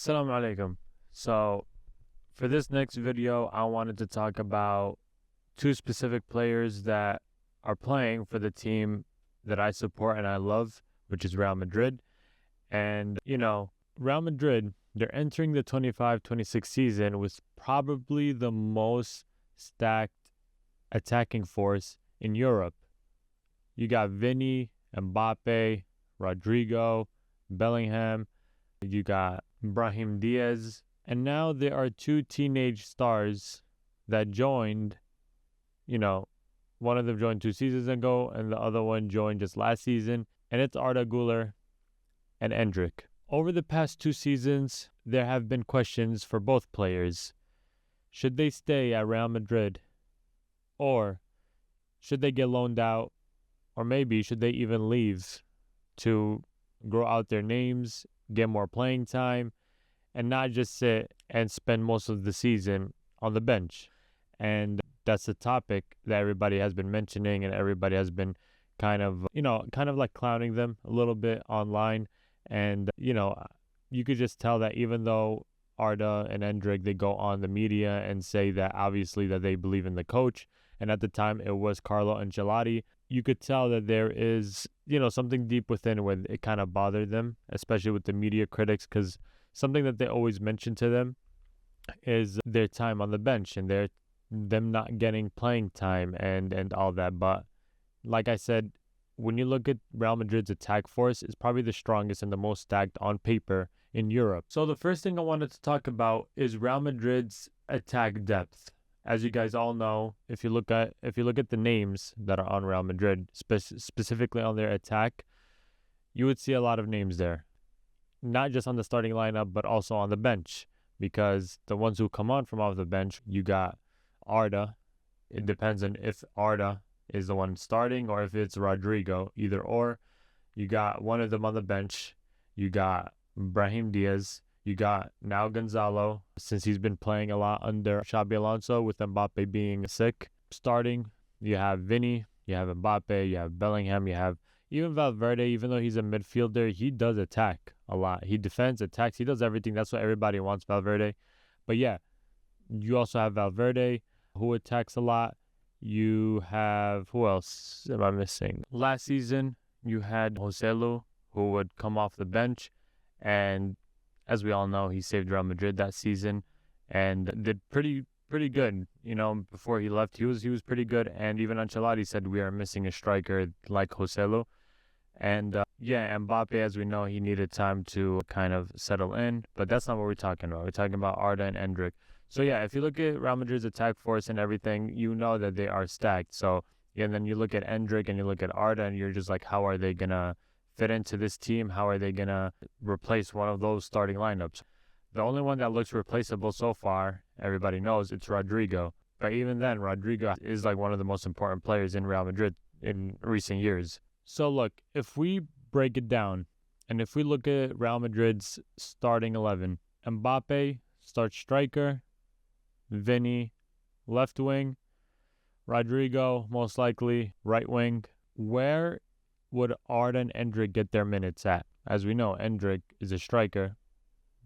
Assalamu alaikum. So, for this next video, I wanted to talk about two specific players that are playing for the team that I support and I love, which is Real Madrid. And, Real Madrid, they're entering the 25-26 season with probably the most stacked attacking force in Europe. You got Vini, Mbappe, Rodrigo, Bellingham, you got Brahim Diaz, and now there are two teenage stars that joined, one of them joined 2 seasons ago and the other one joined just last season, and it's Arda Güler and Endrick. Over the past 2 seasons, there have been questions for both players. Should they stay at Real Madrid? Or should they get loaned out? Or maybe should they even leave to grow out their names, get more playing time, and not just sit and spend most of the season on the bench? And that's a topic that everybody has been mentioning, and everybody has been kind of like clowning them a little bit online. And, you could just tell that even though Arda and Endrick, they go on the media and say that obviously that they believe in the coach, and at the time it was Carlo Ancelotti, you could tell that there is, something deep within where it kind of bothered them, especially with the media critics, because something that they always mention to them is their time on the bench and them not getting playing time and all that. But like I said, when you look at Real Madrid's attack force, it's probably the strongest and the most stacked on paper in Europe. So the first thing I wanted to talk about is Real Madrid's attack depth. As you guys all know, if you look at the names that are on Real Madrid, specifically on their attack, you would see a lot of names there. Not just on the starting lineup, but also on the bench. Because the ones who come on from off the bench, you got Arda. It depends on if Arda is the one starting or if it's Rodrigo, either or. You got one of them on the bench. You got Brahim Diaz. You got now Gonzalo, since he's been playing a lot under Xabi Alonso with Mbappe being sick. Starting, you have Vini, you have Mbappe, you have Bellingham, you have even Valverde. Even though he's a midfielder, he does attack a lot. He defends, attacks, he does everything. That's what everybody wants, Valverde. But yeah, you also have Valverde, who attacks a lot. You have, who else am I missing? Last season, you had Joselu, who would come off the bench, and as we all know, he saved Real Madrid that season and did pretty good. Before he left, he was pretty good. And even Ancelotti said we are missing a striker like Joselu. And Mbappe, as we know, he needed time to kind of settle in. But that's not what we're talking about. We're talking about Arda and Endrick. So yeah, if you look at Real Madrid's attack force and everything, you know that they are stacked. So and then you look at Endrick and you look at Arda, and you're just like, how are they gonna fit into this team? How are they going to replace one of those starting lineups? The only one that looks replaceable so far, everybody knows, it's Rodrigo. But even then, Rodrigo is like one of the most important players in Real Madrid in recent years. So look, if we break it down, and if we look at Real Madrid's starting 11, Mbappe starts striker, Vini left wing, Rodrigo most likely right wing. Where would Arda and Endrick get their minutes at? As we know, Endrick is a striker,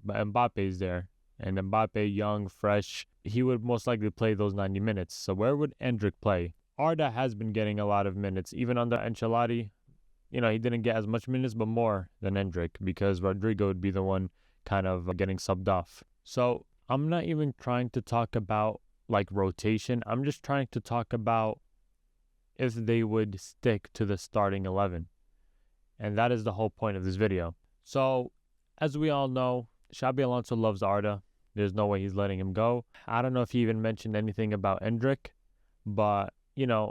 but Mbappe is there. And Mbappe, young, fresh, he would most likely play those 90 minutes. So where would Endrick play? Arda has been getting a lot of minutes. Even under Ancelotti, he didn't get as much minutes, but more than Endrick, because Rodrigo would be the one kind of getting subbed off. So I'm not even trying to talk about like rotation. I'm just trying to talk about if they would stick to the starting 11. And that is the whole point of this video. So, as we all know, Xabi Alonso loves Arda. There's no way he's letting him go. I don't know if he even mentioned anything about Endrick, but,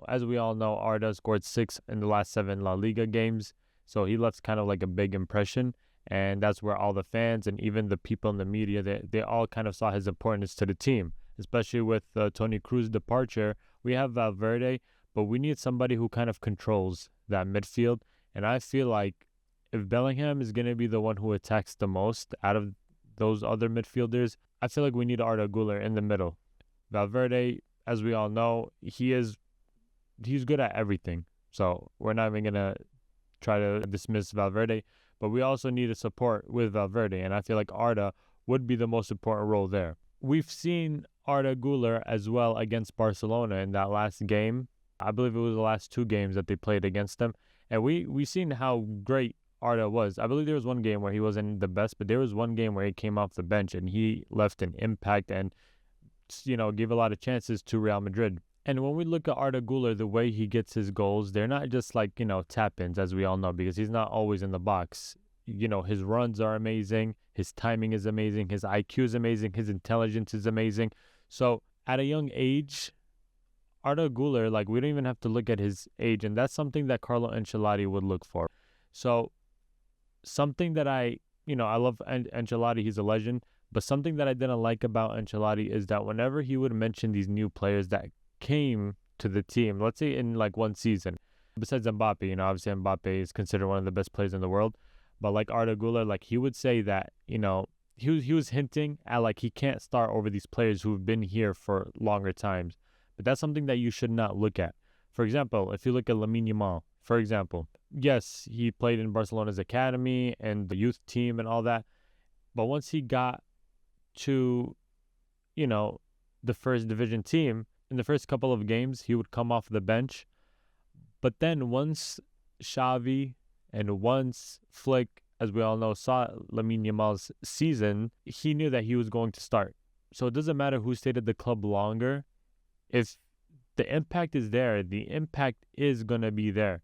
as we all know, Arda scored 6 in the last 7 La Liga games, so he left kind of like a big impression, and that's where all the fans and even the people in the media, they all kind of saw his importance to the team, especially with Toni Kroos's departure. We have Valverde, but we need somebody who kind of controls that midfield. And I feel like if Bellingham is going to be the one who attacks the most out of those other midfielders, I feel like we need Arda Güler in the middle. Valverde, as we all know, he's good at everything. So we're not even going to try to dismiss Valverde. But we also need a support with Valverde. And I feel like Arda would be the most important role there. We've seen Arda Güler as well against Barcelona in that last game. I believe it was the last 2 games that they played against them. And we seen how great Arda was. I believe there was one game where he wasn't the best, but there was one game where he came off the bench and he left an impact and, gave a lot of chances to Real Madrid. And when we look at Arda Güler, the way he gets his goals, they're not just like, tap-ins, as we all know, because he's not always in the box. His runs are amazing. His timing is amazing. His IQ is amazing. His intelligence is amazing. So at a young age, Arda Güler, we don't even have to look at his age. And that's something that Carlo Ancelotti would look for. So something that I love Ancelotti, he's a legend. But something that I didn't like about Ancelotti is that whenever he would mention these new players that came to the team, let's say in one season, besides Mbappe, obviously Mbappe is considered one of the best players in the world, but Arda Güler, he would say that, he was hinting at he can't start over these players who've been here for longer times. But that's something that you should not look at. For example, if you look at Lamine Yamal, for example, yes, he played in Barcelona's academy and the youth team and all that, but once he got to, the first division team, in the first couple of games, he would come off the bench. But then once Xavi and once Flick, as we all know, saw Lamine Yamal's season, he knew that he was going to start. So it doesn't matter who stayed at the club longer. If the impact is there, the impact is going to be there,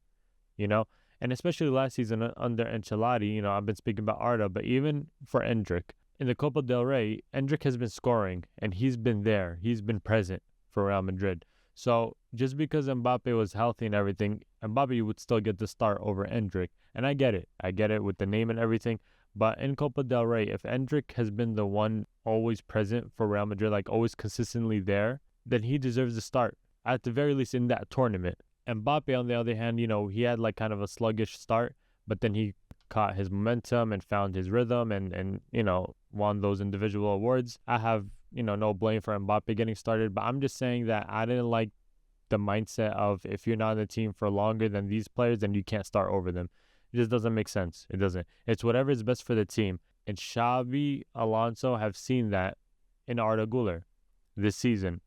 And especially last season under Ancelotti, I've been speaking about Arda, but even for Endrick, in the Copa del Rey, Endrick has been scoring, and he's been there. He's been present for Real Madrid. So just because Mbappe was healthy and everything, Mbappe would still get the start over Endrick. And I get it. I get it with the name and everything. But in Copa del Rey, if Endrick has been the one always present for Real Madrid, always consistently there, then he deserves the start, at the very least in that tournament. Mbappe, on the other hand, he had kind of a sluggish start, but then he caught his momentum and found his rhythm and won those individual awards. I have no blame for Mbappe getting started, but I'm just saying that I didn't like the mindset of if you're not on the team for longer than these players, then you can't start over them. It just doesn't make sense. It doesn't. It's whatever is best for the team. And Xavi Alonso have seen that in Arda Güler this season.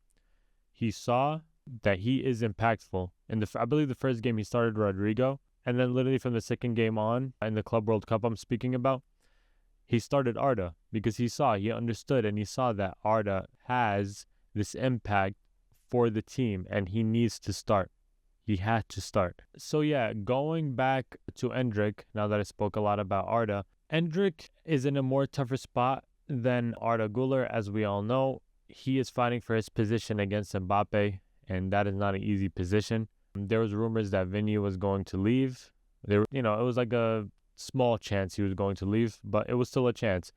He saw that he is impactful. I believe the first game he started Rodrigo, and then literally from the second game on, in the Club World Cup I'm speaking about, he started Arda because he understood, and he saw that Arda has this impact for the team, and he needs to start. He had to start. So yeah, going back to Endrick, now that I spoke a lot about Arda, Endrick is in a more tougher spot than Arda Güler, as we all know. He is fighting for his position against Mbappe, and that is not an easy position. There was rumors that Vinny was going to leave. It was a small chance he was going to leave, but it was still a chance.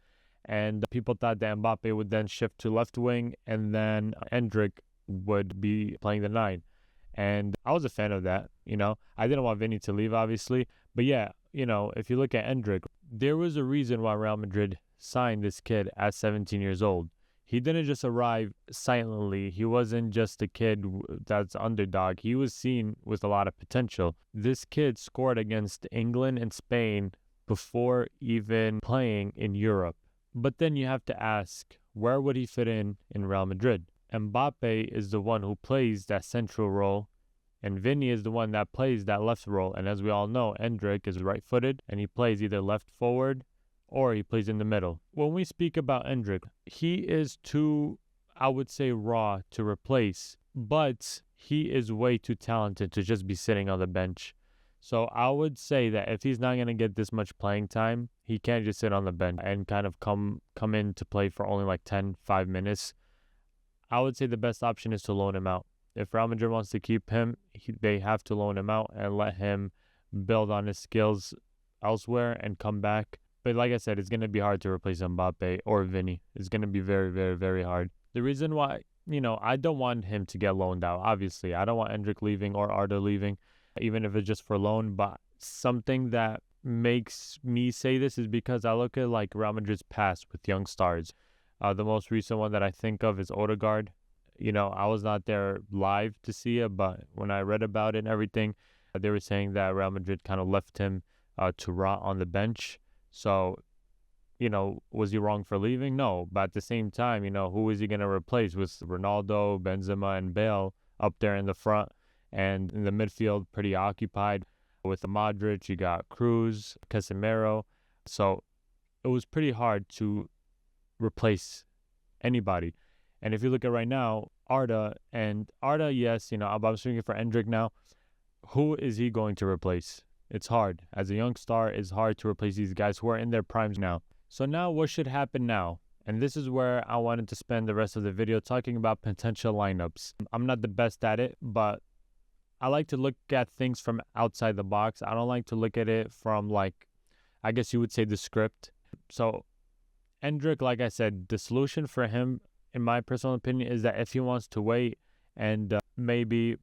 And people thought that Mbappe would then shift to left wing, and then Endrick would be playing the 9. And I was a fan of that, I didn't want Vinny to leave, obviously. But yeah, if you look at Endrick, there was a reason why Real Madrid signed this kid at 17 years old. He didn't just arrive silently. He wasn't just a kid that's underdog. He was seen with a lot of potential. This kid scored against England and Spain before even playing in Europe. But then you have to ask, where would he fit in Real Madrid? Mbappe is the one who plays that central role, and Vinny is the one that plays that left role. And as we all know, Endrick is right-footed, and he plays either left forward or he plays in the middle. When we speak about Endrick, he is too, I would say, raw to replace, but he is way too talented to just be sitting on the bench. So I would say that if he's not going to get this much playing time, he can't just sit on the bench and kind of come in to play for only 5 minutes. I would say the best option is to loan him out. If Real Madrid wants to keep him, they have to loan him out and let him build on his skills elsewhere and come back. But like I said, it's going to be hard to replace Mbappe or Vinny. It's going to be very, very, very hard. The reason why, I don't want him to get loaned out, obviously. I don't want Endrick leaving or Arda leaving, even if it's just for loan. But something that makes me say this is because I look at Real Madrid's past with young stars. The most recent one that I think of is Odegaard. I was not there live to see it, but when I read about it and everything, they were saying that Real Madrid kind of left him to rot on the bench. So was he wrong for leaving? No. But at the same time, who is he going to replace with Ronaldo, Benzema, and Bale up there in the front, and in the midfield pretty occupied with the Modric? You got Cruz, Casemiro. So it was pretty hard to replace anybody. And if you look at right now, Arda, yes, I'm swinging for Endrick now. Who is he going to replace? It's hard. As a young star, it's hard to replace these guys who are in their primes now. So now what should happen now? And this is where I wanted to spend the rest of the video talking about potential lineups. I'm not the best at it, but I like to look at things from outside the box. I don't like to look at it from, I guess you would say, the script. So Endrick, like I said, the solution for him, in my personal opinion, is that if he wants to wait and maybe,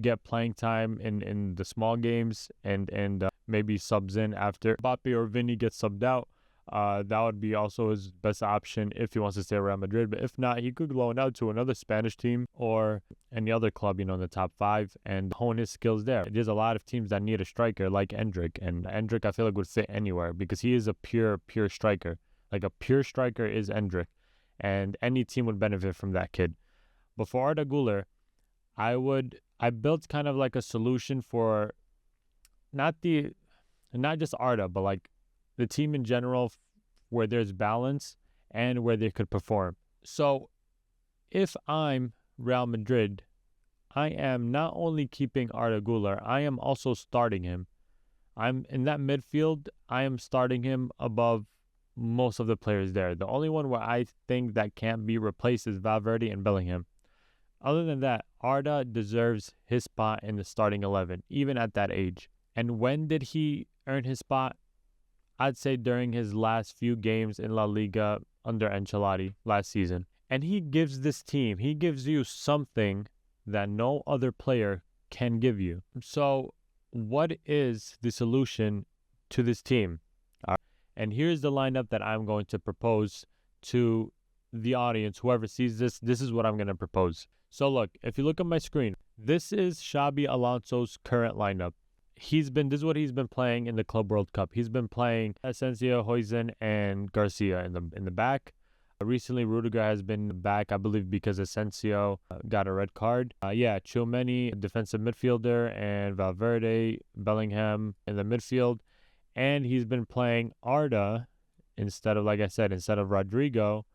get playing time in the small games and maybe subs in after Mbappe or Vini gets subbed out, that would be also his best option if he wants to stay at Real Madrid. But if not, he could loan out to another Spanish team or any other club, in the top 5 and hone his skills there. There's a lot of teams that need a striker like Endrick, and Endrick I feel like would fit anywhere because he is a pure striker. Like a pure striker is Endrick, and any team would benefit from that kid. But for Arda Güler, I built kind of like a solution for not just Arda, but like the team in general, where there's balance and where they could perform. So if I'm Real Madrid, I am not only keeping Arda Güler, I am also starting him. I'm in that midfield, I am starting him above most of the players there. The only one where I think that can't be replaced is Valverde and Bellingham. Other than that, Arda deserves his spot in the starting 11, even at that age. And when did he earn his spot? I'd say during his last few games in La Liga under Ancelotti last season. And he gives you something that no other player can give you. So what is the solution to this team? And here's the lineup that I'm going to propose to the audience. Whoever sees this is what I'm going to propose. So look, if you look at my screen, this is Xabi Alonso's current lineup. This is what he's been playing in the Club World Cup. He's been playing Asensio, Huijsen, and Garcia in the back. Recently, Rudiger has been back, I believe, because Asensio got a red card. Tchouameni, defensive midfielder, and Valverde, Bellingham in the midfield. And he's been playing Arda instead of Rodrigo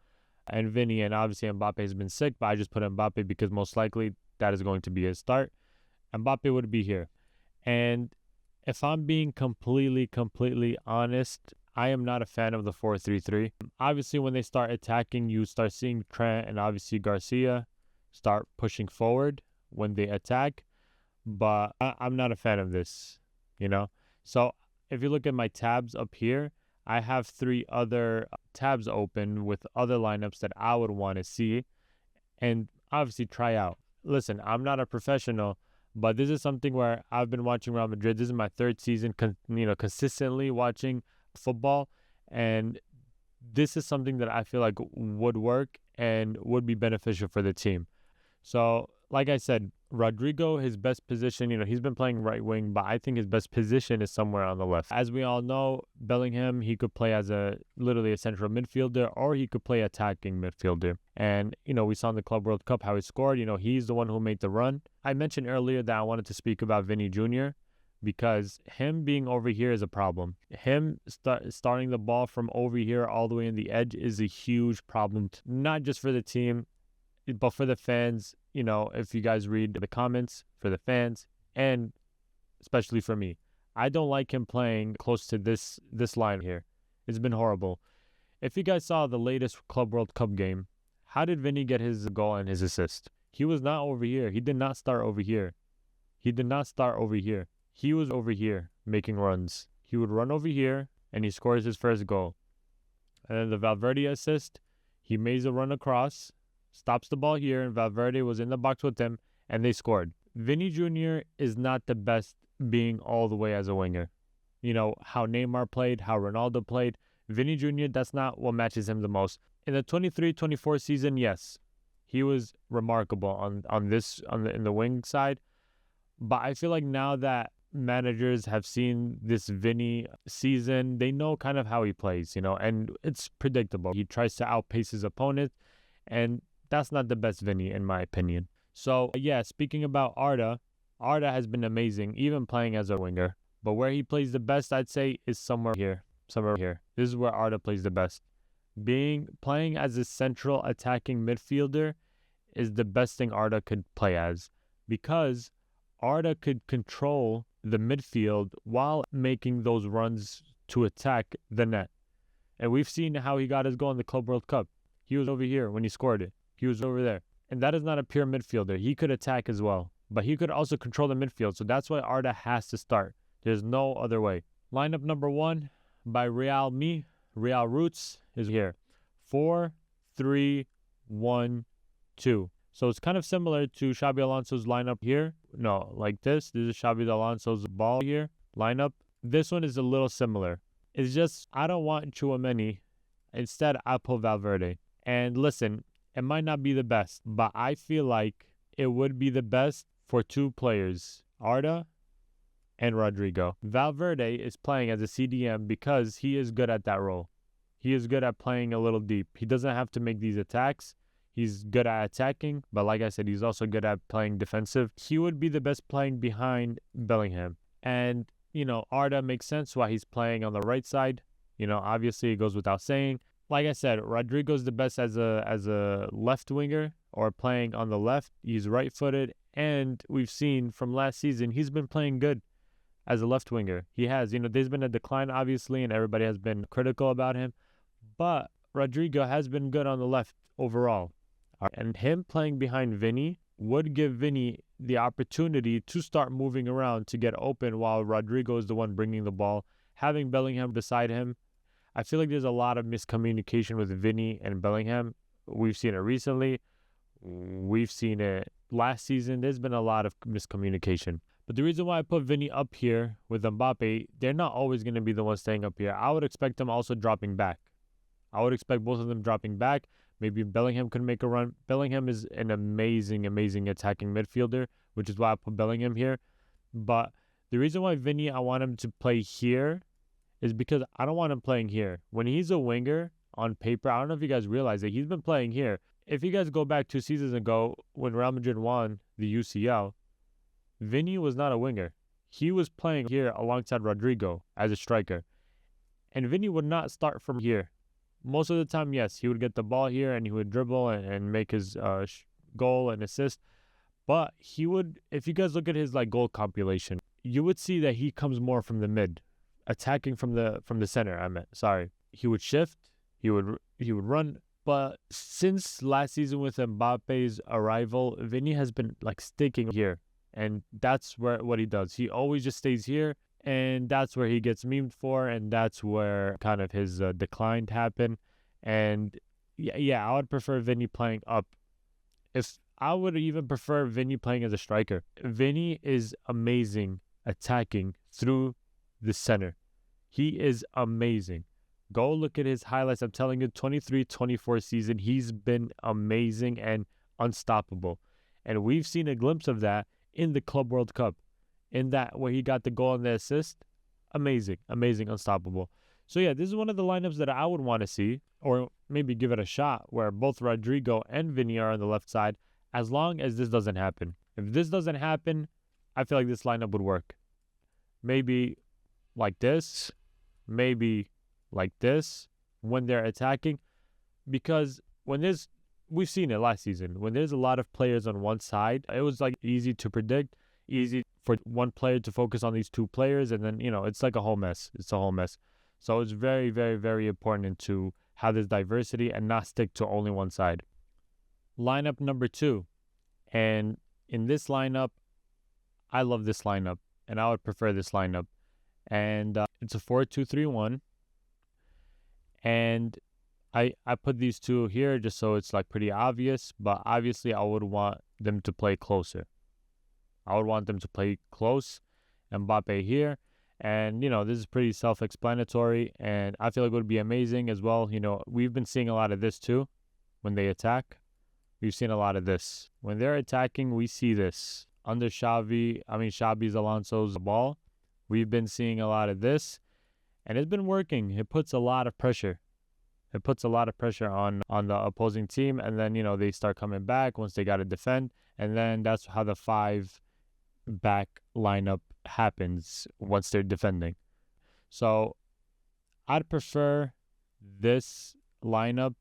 and Vini, and obviously Mbappe has been sick, but I just put Mbappe because most likely that is going to be his start. Mbappe would be here. And if I'm being completely honest, I am not a fan of the 4-3-3. Obviously, when they start attacking, you start seeing Trent and obviously Garcia start pushing forward when they attack. But I'm not a fan of this, So if you look at my tabs up here, I have 3 other tabs open with other lineups that I would want to see and obviously try out. Listen, I'm not a professional, but this is something where I've been watching Real Madrid. This is my 3rd season, consistently watching football, and this is something that I feel like would work and would be beneficial for the team. So, like I said, Rodrigo, his best position, he's been playing right wing, but I think his best position is somewhere on the left. As we all know, Bellingham, he could play as literally a central midfielder, or he could play attacking midfielder. And, we saw in the Club World Cup how he scored. He's the one who made the run. I mentioned earlier that I wanted to speak about Vini Jr. because him being over here is a problem. Him starting the ball from over here all the way in the edge is a huge problem, not just for the team, but for the fans. If you guys read the comments, for the fans, and especially for me, I don't like him playing close to this line here. It's been horrible. If you guys saw the latest Club World Cup game, how did Vinny get his goal and his assist? He was not over here. He did not start over here. He was over here making runs. He would run over here and he scores his first goal. And then the Valverde assist, he makes a run across, stops the ball here, and Valverde was in the box with him, and they scored. Vini Jr. is not the best being all the way as a winger. How Neymar played, how Ronaldo played. Vini Jr., that's not what matches him the most. In the 23-24 season, yes, he was remarkable in the wing side. But I feel like now that managers have seen this Vinny season. They know kind of how he plays, and it's predictable. He tries to outpace his opponent, and that's not the best Vinny, in my opinion. So, yeah, speaking about Arda has been amazing, even playing as a winger. But where he plays the best, I'd say, is somewhere here. This is where Arda plays the best. Playing as a central attacking midfielder is the best thing Arda could play as, because Arda could control the midfield while making those runs to attack the net. And we've seen how he got his goal in the Club World Cup. He was over here when he scored it. He was over there. And that is not a pure midfielder. He could attack as well, but he could also control the midfield. So that's why Arda has to start. There's no other way. Lineup number 1 by Real Roots is here. 4-3-1-2. So it's kind of similar to Xabi Alonso's lineup here. No, like this. This is Xabi Alonso's ball here lineup. This one is a little similar. It's just I don't want Tchouaméni. Instead, I put Valverde. And listen, it might not be the best, but I feel like it would be the best for 2 players, Arda and Rodrigo. Valverde is playing as a CDM because he is good at that role. He is good at playing a little deep. He doesn't have to make these attacks. He's good at attacking, but like I said, he's also good at playing defensive. He would be the best playing behind Bellingham. And, Arda makes sense why he's playing on the right side. Obviously it goes without saying. Like I said, Rodrigo's the best as a left winger or playing on the left. He's right-footed, and we've seen from last season he's been playing good as a left winger. He has. There's been a decline, obviously, and everybody has been critical about him. But Rodrigo has been good on the left overall. And him playing behind Vinny would give Vinny the opportunity to start moving around to get open while Rodrigo is the one bringing the ball. Having Bellingham beside him, I feel like there's a lot of miscommunication with Vinny and Bellingham. We've seen it recently. We've seen it last season. There's been a lot of miscommunication. But the reason why I put Vinny up here with Mbappe, they're not always going to be the ones staying up here. I would expect them also dropping back. I would expect both of them dropping back. Maybe Bellingham could make a run. Bellingham is an amazing, amazing attacking midfielder, which is why I put Bellingham here. But the reason why Vinny, I want him to play here is because I don't want him playing here. When he's a winger on paper, I don't know if you guys realize that he's been playing here. If you guys go back 2 seasons ago when Real Madrid won the UCL, Vinny was not a winger. He was playing here alongside Rodrigo as a striker. And Vinny would not start from here. Most of the time, yes, he would get the ball here and he would dribble and make his goal and assist. But he would, if you guys look at his goal compilation, you would see that he comes more from the mid, attacking from the center. He would shift, he would run. But since last season with Mbappe's arrival, Vinny has been sticking here, and that's what he does. He always just stays here. And that's where he gets memed for, and that's where kind of his decline happened. And yeah, I would prefer Vinny playing up. I would even prefer Vinny playing as a striker. Vinny is amazing attacking through the center. He is amazing. Go look at his highlights. I'm telling you, 23-24 season, he's been amazing and unstoppable. And we've seen a glimpse of that in the Club World Cup. In that where he got the goal and the assist, amazing, unstoppable. So yeah, this is one of the lineups that I would want to see, or maybe give it a shot, where both Rodrigo and Vinny are on the left side, as long as this doesn't happen. If this doesn't happen, I feel like this lineup would work. Maybe like this, maybe like this, when they're attacking, because we've seen it last season, when there's a lot of players on one side, it was easy to predict, easy for one player to focus on these 2 players, and then it's a whole mess. So it's very, very, very important to have this diversity and not stick to only one side. Lineup number 2, and in this lineup, I love this lineup, and I would prefer this lineup, and it's a 4-2-3-1, and I put these 2 here just so it's pretty obvious, but obviously I would want them to play closer. I would want them to play close. Mbappe here. And, this is pretty self-explanatory. And I feel like it would be amazing as well. We've been seeing a lot of this too. When they attack, we've seen a lot of this. When they're attacking, we see this under Xabi's Alonso's ball. We've been seeing a lot of this, and it's been working. It puts a lot of pressure. It puts a lot of pressure on the opposing team, and then, they start coming back once they got to defend, and then that's how the 5-back lineup happens once they're defending. So I'd prefer this lineup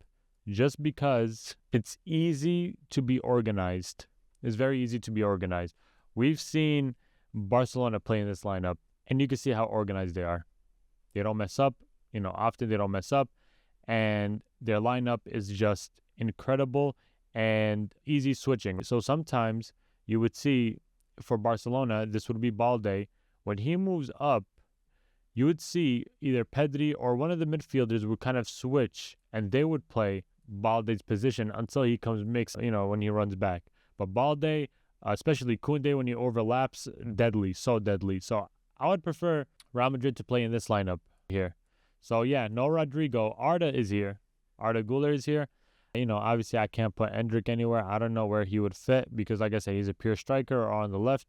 just because it's easy to be organized. It's very easy to be organized. We've seen Barcelona play in this lineup, and you can see how organized they are. They don't mess up. Often they don't mess up. And their lineup is just incredible and easy switching. So sometimes you would see for Barcelona, this would be Balde. When he moves up, you would see either Pedri or one of the midfielders would kind of switch, and they would play Balde's position until he comes mixed, when he runs back. But Balde, especially Koundé, when he overlaps, deadly, so deadly. So I would prefer Real Madrid to play in this lineup here. So yeah, no Rodrigo. Arda is here. Arda Güler is here. Obviously I can't put Endrick anywhere. I don't know where he would fit because, like I said, he's a pure striker or on the left.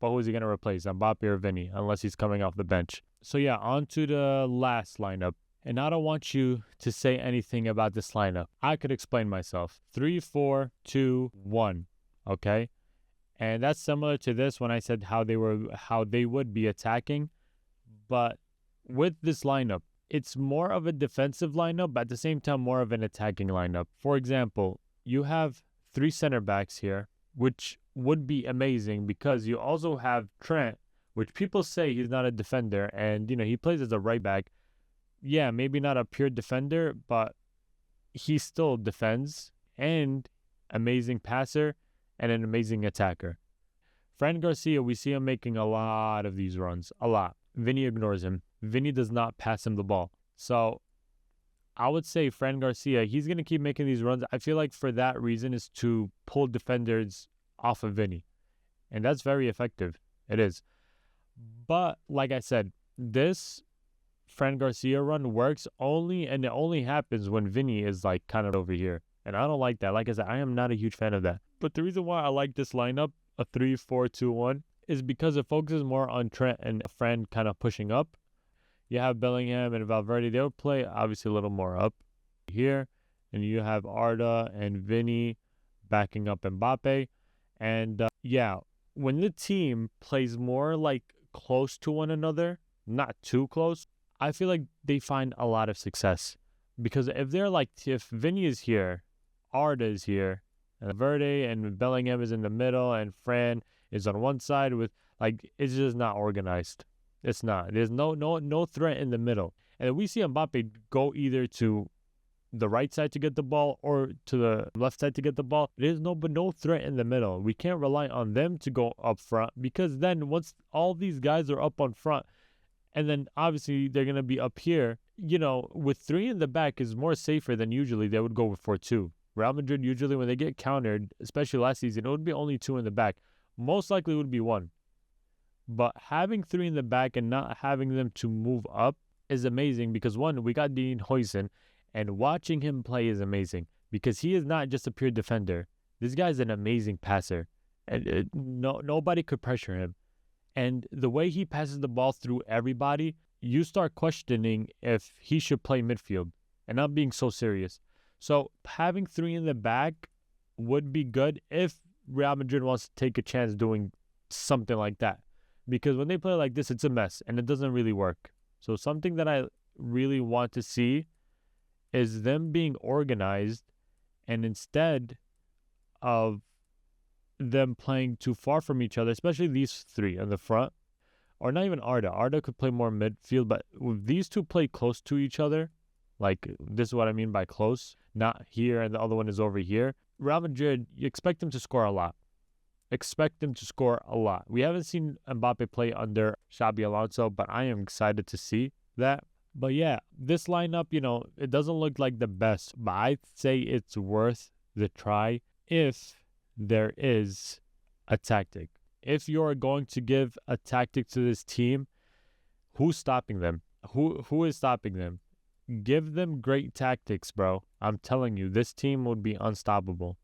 But who is he going to replace? Mbappe or Vinny, unless he's coming off the bench. So yeah, on to the last lineup. And I don't want you to say anything about this lineup. I could explain myself. 3-4-2-1. Okay? And that's similar to this when I said how they would be attacking. But with this lineup, it's more of a defensive lineup, but at the same time more of an attacking lineup. For example, you have 3 center backs here, which would be amazing because you also have Trent, which people say he's not a defender, and he plays as a right back. Yeah, maybe not a pure defender, but he still defends, and amazing passer and an amazing attacker. Fran Garcia, we see him making a lot of these runs, a lot. Vinny ignores him. Vinny does not pass him the ball. So I would say Fran Garcia, he's going to keep making these runs. I feel like for that reason is to pull defenders off of Vinny. And that's very effective. It is. But like I said, this Fran Garcia run works only, and it only happens when Vinny is like kind of over here. And I don't like that. Like I said, I am not a huge fan of that. But the reason why I like this lineup, a 3-4-2-1, is because it focuses more on Trent and Fran kind of pushing up. You have Bellingham and Valverde. They'll play obviously a little more up here. And you have Arda and Vinny backing up Mbappe. And when the team plays more like close to one another, not too close, I feel like they find a lot of success. Because if Vinny is here, Arda is here, and Valverde and Bellingham is in the middle, and Fran is on one side it's just not organized. It's not. There's no threat in the middle. And we see Mbappe go either to the right side to get the ball or to the left side to get the ball. There's no threat in the middle. We can't rely on them to go up front, because then once all these guys are up on front, and then obviously they're going to be up here, with 3 in the back is more safer than usually they would go with 4-2. Real Madrid usually when they get countered, especially last season, it would be only 2 in the back. Most likely it would be 1. But having 3 in the back and not having them to move up is amazing because, one, we got Dean Huijsen, and watching him play is amazing because he is not just a pure defender. This guy's an amazing passer, and nobody could pressure him. And the way he passes the ball through everybody, you start questioning if he should play midfield, and not being so serious. So having 3 in the back would be good if Real Madrid wants to take a chance doing something like that. Because when they play like this, it's a mess, and it doesn't really work. So something that I really want to see is them being organized, and instead of them playing too far from each other, especially these 3 on the front, or not even Arda. Arda could play more midfield, but if these 2 play close to each other, like this is what I mean by close, not here and the other one is over here, Real Madrid, you expect them to score a lot. Expect them to score a lot. We haven't seen Mbappe play under Xabi Alonso, but I am excited to see that. But yeah, this lineup, it doesn't look like the best, but I'd say it's worth the try if there is a tactic. If you're going to give a tactic to this team, who's stopping them? Who is stopping them? Give them great tactics, bro. I'm telling you, this team would be unstoppable.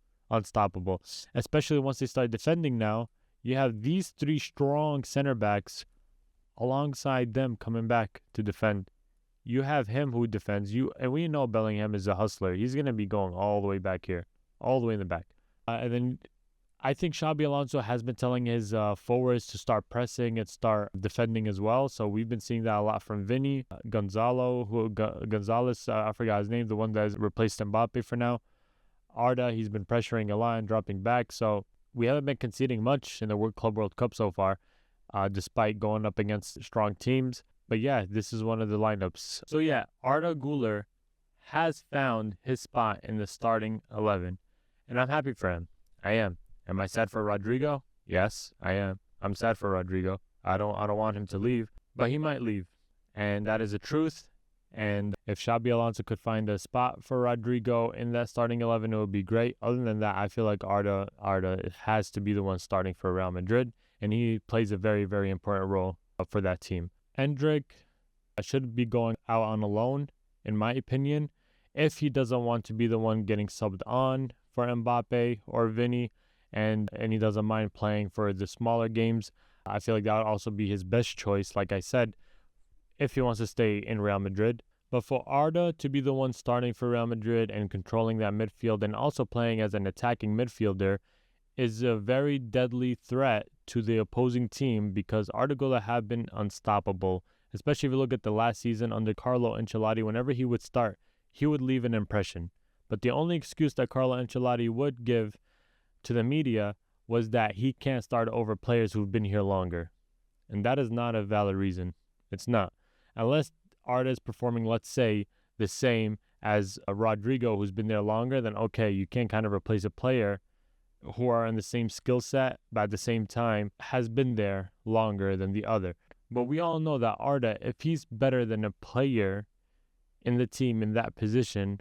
Especially once they start defending now. You have these three strong center backs alongside them coming back to defend. You have him who defends you, and we know Bellingham is a hustler. He's going to be going all the way back here, all the way in the back. And then I think Xabi Alonso has been telling his forwards to start pressing and start defending as well. So we've been seeing that a lot from Vinny, Gonzalez, I forgot his name, the one that has replaced Mbappe for now. Arda, he's been pressuring a lot and dropping back. So we haven't been conceding much in the Club World Cup so far, despite going up against strong teams. But yeah, this is one of the lineups. So yeah, Arda Güler has found his spot in the starting 11. And I'm happy for him. I am. Am I sad for Rodrigo? Yes, I am. I'm sad for Rodrigo. I don't want him to leave, but he might leave. And that is the truth. And if Xabi Alonso could find a spot for Rodrigo in that starting 11, it would be great. Other than that, I feel like Arda has to be the one starting for Real Madrid. And he plays a very, very important role for that team. Endrick should be going out on a loan, in my opinion, if he doesn't want to be the one getting subbed on for Mbappe or Vinny, and he doesn't mind playing for the smaller games. I feel like that would also be his best choice, like I said, if he wants to stay in Real Madrid. But for Arda to be the one starting for Real Madrid and controlling that midfield and also playing as an attacking midfielder is a very deadly threat to the opposing team, because Arda Güler have been unstoppable, especially if you look at the last season under Carlo Ancelotti. Whenever he would start, he would leave an impression. But the only excuse that Carlo Ancelotti would give to the media was that he can't start over players who've been here longer. And that is not a valid reason. It's not. Unless Arda is performing, let's say, the same as a Rodrigo who's been there longer, then okay, you can't kind of replace a player who are in the same skill set, but at the same time has been there longer than the other. But we all know that Arda, if he's better than a player in the team in that position,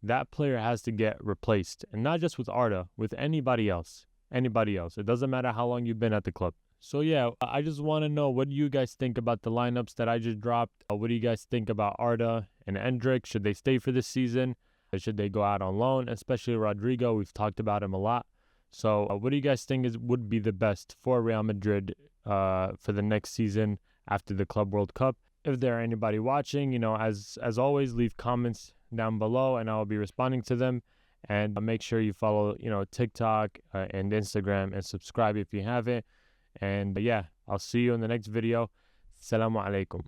that player has to get replaced. And not just with Arda, with anybody else. Anybody else. It doesn't matter how long you've been at the club. So yeah, I just want to know, what do you guys think about the lineups that I just dropped? What do you guys think about Arda and Endrick? Should they stay for this season? Or should they go out on loan? Especially Rodrigo. We've talked about him a lot. So what do you guys think would be the best for Real Madrid for the next season after the Club World Cup? If there are anybody watching, as always, leave comments down below and I'll be responding to them. And make sure you follow, TikTok and Instagram, and subscribe if you haven't. And yeah, I'll see you in the next video. Assalamu alaikum.